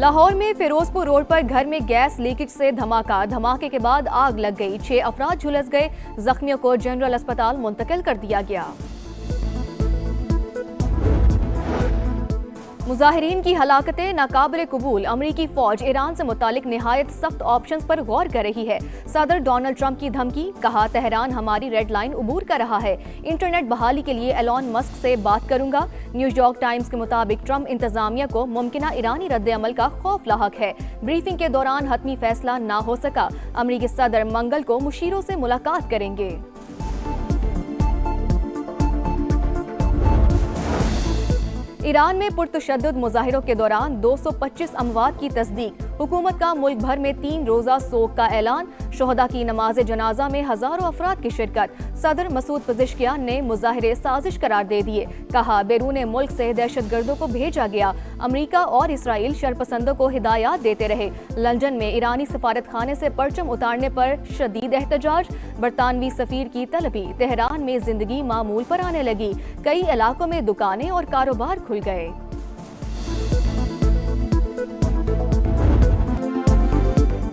लाहौर में फिरोजपुर रोड पर घर में गैस लीकेज से धमाके के बाद आग लग गई। 6 अफराद झुलस गए। जख्मियों को जनरल अस्पताल मुंतकिल कर दिया गया। मुजाहिरीन की हलाकतें नाकाबिले कबूल। अमरीकी फौज ईरान से मुतालिक निहायत सख्त ऑप्शंस पर गौर कर रही है। सदर डोनाल्ड ट्रंप की धमकी, कहा तेहरान हमारी रेड लाइन उबूर कर रहा है। इंटरनेट बहाली के लिए एलॉन मस्क से बात करूंगा। न्यूयॉर्क टाइम्स के मुताबिक ट्रंप इंतजामिया को मुमकिना ईरानी रद्द-ए-अमल का खौफ लाहक है। ब्रीफिंग के दौरान हतमी फैसला ना हो सका। अमरीकी सदर मंगल को मुशीरों से मुलाकात करेंगे। ईरान में पुरतशद्दुद मुजाहिरों के दौरान 225 अमवात की तस्दीक। हुकूमत का मुल्क भर में 3 रोजा सोग का ऐलान। शोहदा की नमाज जनाजा में हजारों अफराद की शिरकत। सदर मसूद पज़ेश्कियान ने मुजाहिरे साजिश करार दे दिए। कहा बैरून मुल्क से दहशतगर्दों को भेजा गया। अमरीका और इसराइल शरपसंदों को हिदायत देते रहे। लंदन में ईरानी सफारत खाने से परचम उतारने पर शदीद एहतजाज। बरतानवी सफीर की तलबी। तेहरान में जिंदगी मामूल पर आने लगी। कई इलाकों में दुकानें और कारोबार खुल गए।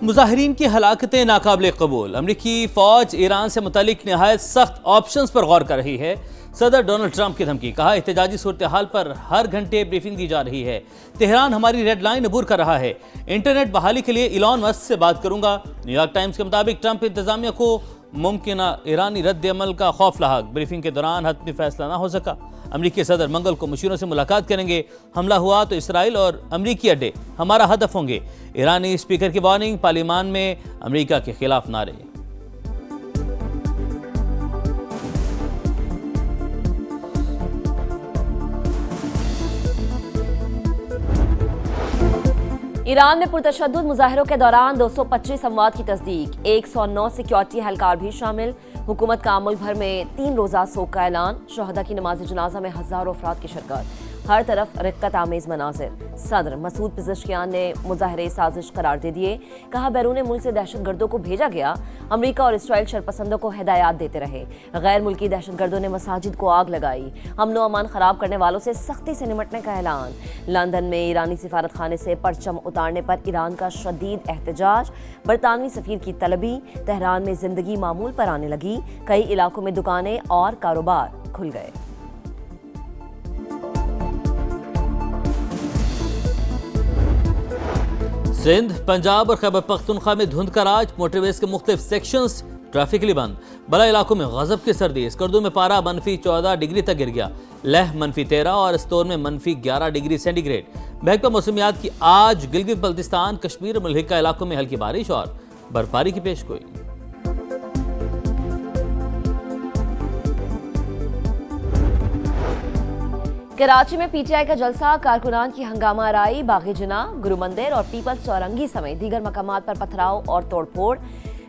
मुजाहिरीन की हलाकतें नाकाबिले कबूल। अमरीकी फौज ईरान से मुतालिक निहायत सख्त ऑप्शंस पर गौर कर रही है। सदर डोनाल्ड ट्रंप की धमकी, कहा एहतजाजी सूरत हाल पर हर घंटे ब्रीफिंग दी जा रही है। तेहरान हमारी रेड लाइन अबूर कर रहा है। इंटरनेट बहाली के लिए इलॉन मस्क से बात करूंगा। न्यूयॉर्क टाइम्स के मुताबिक ट्रंप इंतजामिया को मुमकिना ईरानी रद्द-ए-अमल का खौफ लाहक। ब्रीफिंग के दौरान हतमी फैसला ना हो सका। अमरीकी सदर मंगल को मुशीरों से मुलाकात करेंगे। हमला हुआ तो इसराइल और अमरीकी अड्डे हमारा हदफ होंगे। ईरानी स्पीकर की वार्निंग। पार्लियामान में अमरीका के खिलाफ नारे। ईरान में पुरतशद्दुद मुजाहिरों के दौरान 225 अमवात की तस्दीक। 109 सिक्योरिटी एहलकार भी शामिल। हुकूमत का मुल्क भर में 3 रोजा सोग का ऐलान। शोहदा की नमाज जनाजा में हजारों अफराद की शिरकत। हर तरफ रिक्कत आमेज मनाजिर। सदर मसूद पज़ेश्कियान ने मुजाहिरे साजिश करार दे दिए। कहा बैरून मुल्क से दहशतगर्दों को भेजा गया। अमरीका और इसराइल शरपसंदों को हिदायत देते रहे। गैर मुल्की दहशतगर्दों ने मसाजिद को आग लगाई। अमनो अमान खराब करने वालों से सख्ती से निमटने का ऐलान। लंदन में ईरानी सिफारत खाने से परचम उतारने पर ईरान का शदीद एहतजाज। बरतानवी सफीर की तलबी। तेहरान में जिंदगी मामूल पर आने लगी। कई इलाकों में दुकानें और कारोबार खुल गए। सिंध, पंजाब और खैबर पख्तूनख्वा में धुंध का राज। मोटरवेज के मुख्तलिफ सेक्शंस ट्रैफिक के लिए बंद। बड़ा इलाकों में गजब की सर्दी। स्कर्दू में पारा -14 डिग्री तक गिर गया। लह -13 और स्तोर में -11 डिग्री सेंटीग्रेड। महकमा मौसमियात की आज गिलगित बल्तिस्तान, कश्मीर और मलहिका इलाकों में हल्की बारिश और बर्फबारी की पेशगोई। कराची में पीटीआई का जलसा। कारकुनान की हंगामा आराई। बागी जिना, गुरु मंदिर और पीपल्स चौरंगी समेत दीगर मकामात पर पथराव और तोड़फोड़।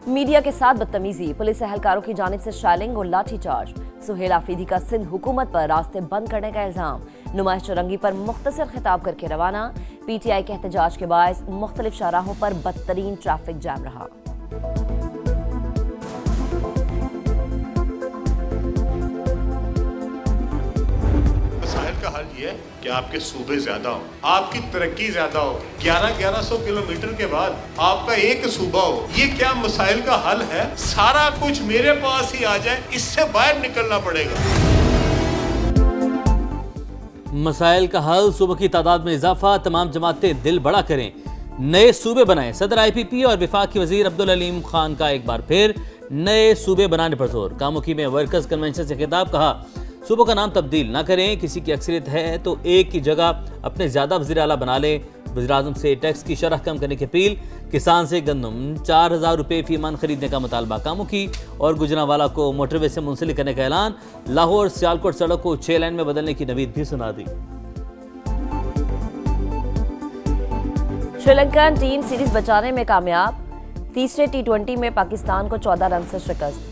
मीडिया के साथ बदतमीजी। पुलिस एहलकारों की जानिब से शैलिंग और लाठीचार्ज। सुहेल आफरीदी का सिंध हुकूमत पर रास्ते बंद करने का इल्जाम। नुमाइश चौरंगी पर मुख्तसर खिताब करके रवाना। पीटीआई के एहतजाज के बायस मुख्तलिफ शाहराहों पर बदतरीन ट्रैफिक जैम रहा। का हल ये है कि आपके सूबे ज्यादा हो, आपकी तरक्की ज्यादा हो। 1100 किलोमीटर के बाद आपका एक सूबा हो। ये क्या मसाइल का हल है? सारा कुछ मेरे पास ही आ जाए, इससे बाहर निकलना पड़ेगा। मसाइल का हल, सूबों की तादाद में इजाफा, तमाम जमातें दिल बड़ा करें, नए सूबे बनाएं। सदर IPP और वफाकी वजीर अब्दुल अलीम खान का एक बार फिर नए सूबे बनाने पर जोर। कामुकी में वर्कर्स कन्वेंशन से खिताब, कहा सूबों का नाम तब्दील ना करें। किसी की अक्सरियत है तो एक की जगह अपने ज्यादा वज़ीर आला बना लें। वज़ीर-ए-आज़म से टैक्स की शरह कम करने की अपील। किसान से गंदम 4000 रुपये फी मन खरीदने का मुतालबा। कामुकी और गुजरांवाला को मोटरवे से मुंसलिक करने का ऐलान। लाहौर सियालकोट सड़क को 6 लेन में बदलने की नवीद भी सुना दी। श्रीलंकन टीम सीरीज बचाने में कामयाब। तीसरे T20 में पाकिस्तान को 14 रन से शिकस्त।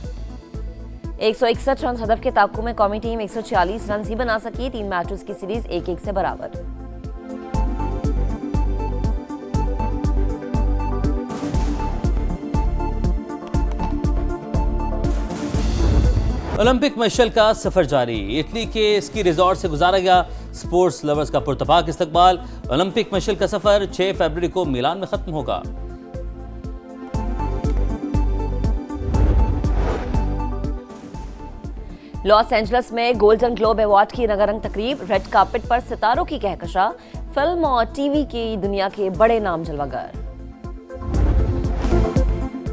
161 रन हदफ के ताक़ू में कौमी टीम 146 रन ही बना सकी। 3 मैचेस की सीरीज 1-1 से बराबर। ओलंपिक मशल का सफर जारी। इटली के स्की रिजॉर्ट से गुजारा गया स्पोर्ट्स लवर्स का पुरतपाक इस्तकबाल। ओलंपिक मशल का सफर 6 फरवरी को मिलान में खत्म होगा। लॉस एंजलिस में गोल्डन ग्लोब अवार्ड की रंगारंग तकरीब, रेड कार्पेट पर सितारों की कहकशां, फिल्म और टीवी की दुनिया के बड़े नाम जलवागर।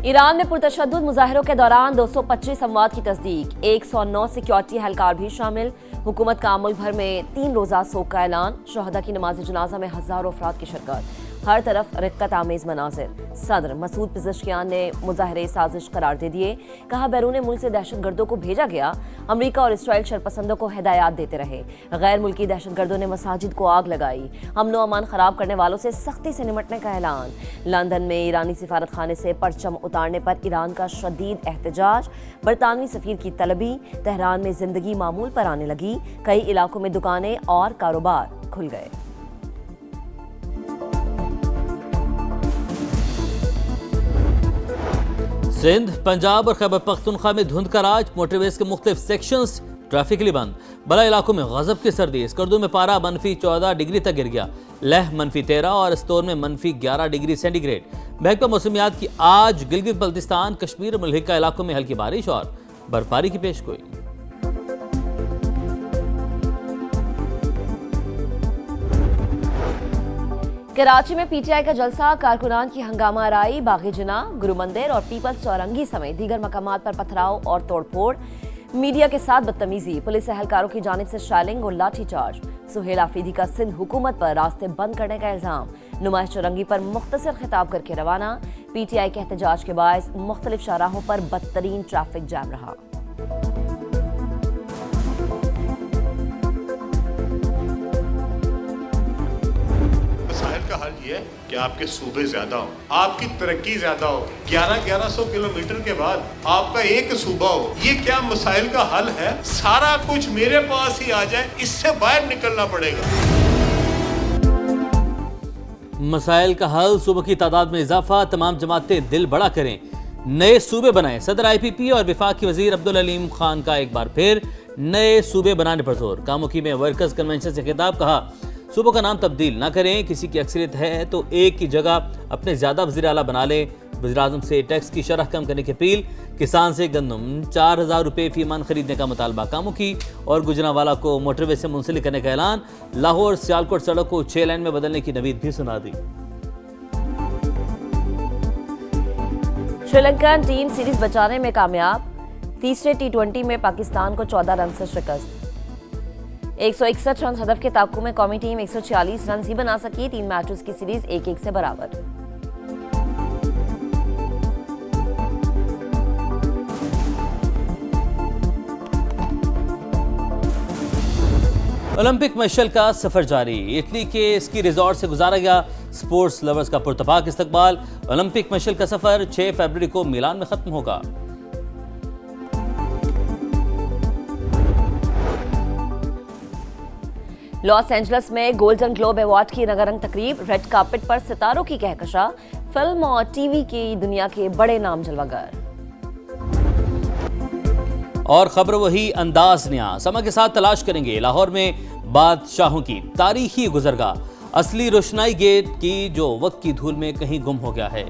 ईरान में पुरतशद्दुद मुजाहिरों के दौरान 225 अमवात की तस्दीक, 109 सिक्योरिटी एहलकार भी शामिल। हुकूमत का मुल्क भर में 3 रोजा सोग का ऐलान, शोहदा की नमाज जनाजा में हजारों अफराद की शिरकत। हर तरफ रिक्कत आमेज मनाजिर। सदर मसूद पिज़ेश्कियान ने मुजाहरे साजिश करार दे दिए। कहा, बैरून मुल्क से दहशतगर्दों को भेजा गया। अमरीका और इसराइल शरपसंदों को हिदायत देते रहे। गैर मुल्की दहशतगर्दों ने मसाजिद को आग लगाई। अमन व अमान खराब करने वालों से सख्ती से निपटने का ऐलान। लंदन में ईरानी सिफारत खाने से परचम उतारने पर ईरान का शदीद एहतजाज। बरतानवी सफीर की तलबी। तेहरान में जिंदगी मामूल पर आने लगी। कई इलाकों में दुकानें और कारोबार खुल गए। सिंध, पंजाब और खैबर पख्तूनख्वा में धुंध का राज। मोटरवेज के मुख्तलिफ सेक्शंस ट्रैफिकली बंद। बड़ा इलाकों में गजब की सर्दी। स्कर्दू में पारा -14 डिग्री तक गिर गया। लेह -13 और स्टोर में -11 डिग्री सेंटीग्रेड। महकमा मौसमियात की आज गिलगित बल्तिस्तान, कश्मीर और मुल्हिका इलाकों में हल्की बारिश और बर्फबारी की पेशगोई। कराची में पीटीआई का जलसा, कारकुनान की हंगामा आराई। बागी जिना, गुरु मंदिर और पीपल्स चौरंगी समेत दीगर मकामात पर पथराव और तोड़फोड़। मीडिया के साथ बदतमीजी। पुलिस एहलकारों की जानिब से शालिंग और लाठीचार्ज। सुहेल आफरीदी का सिंध हुकूमत पर रास्ते बंद करने का इल्जाम। नुमाइश चौरंगी पर मुख्तसर खिताब करके रवाना। पीटीआई के एहतजाज के बायस मुख्तलिफ शाहराहों पर बदतरीन ट्रैफिक जैम रहा। का हल ये है कि आपके सूबे ज्यादा हो, आपकी तरक्की ज्यादा हो। 1100 किलोमीटर के बाद आपका एक सूबा हो। ये क्या मसाइल का हल है? सारा कुछ मेरे पास ही आ जाए, इससे बाहर निकलना पड़ेगा। मसाइल का हल, सूबों की तादाद में इजाफा, तमाम जमातें दिल बड़ा करें, नए सूबे बनाएं। सदर IPP और विफाकी वजीर अब्दुल अलीम खान का एक बार फिर नए सूबे बनाने पर जोर। कामुकी में वर्कर्स कन्वेंशन से खिताब, कहा सूबों का नाम तब्दील ना करें, किसी की अक्सरियत है तो एक की जगह अपने ज्यादा वज़ीर आला बना लें। वज़ीर-ए-आज़म से टैक्स की शरह कम करने की अपील। किसान से गंदम 4000 रुपये फी मन खरीदने का मुतालबा। कामुकी और गुजरांवाला को मोटरवे से मुंसलिक करने का ऐलान। लाहौर सियालकोट सड़क को 6 लेन में बदलने की नवीद भी सुना दी। श्रीलंकन टीम सीरीज बचाने में कामयाब। तीसरे T20 में पाकिस्तान को 14 रन से शिकस्त। 161 रन हदफ के ताक़ू में कौमी टीम 146 रन ही बना सकी। 3 मैचेस की सीरीज 1-1 से बराबर। ओलंपिक मशल का सफर जारी। इटली के स्की रिजॉर्ट से गुजारा गया स्पोर्ट्स लवर्स का पुरतपाक इस्तकबाल। ओलंपिक मशल का सफर 6 फरवरी को मिलान में खत्म होगा। लॉस एंजलिस में गोल्डन ग्लोब अवार्ड की रंगारंग तकरीब, रेड कार्पेट पर सितारों की कहकशां, फिल्म और टीवी की दुनिया के बड़े नाम जलवागर। और खबर वही, अंदाज नया। समय के साथ तलाश करेंगे लाहौर में बादशाहों की तारीखी गुजरगाह, असली रोशनाई गेट की जो वक्त की धूल में कहीं गुम हो गया है।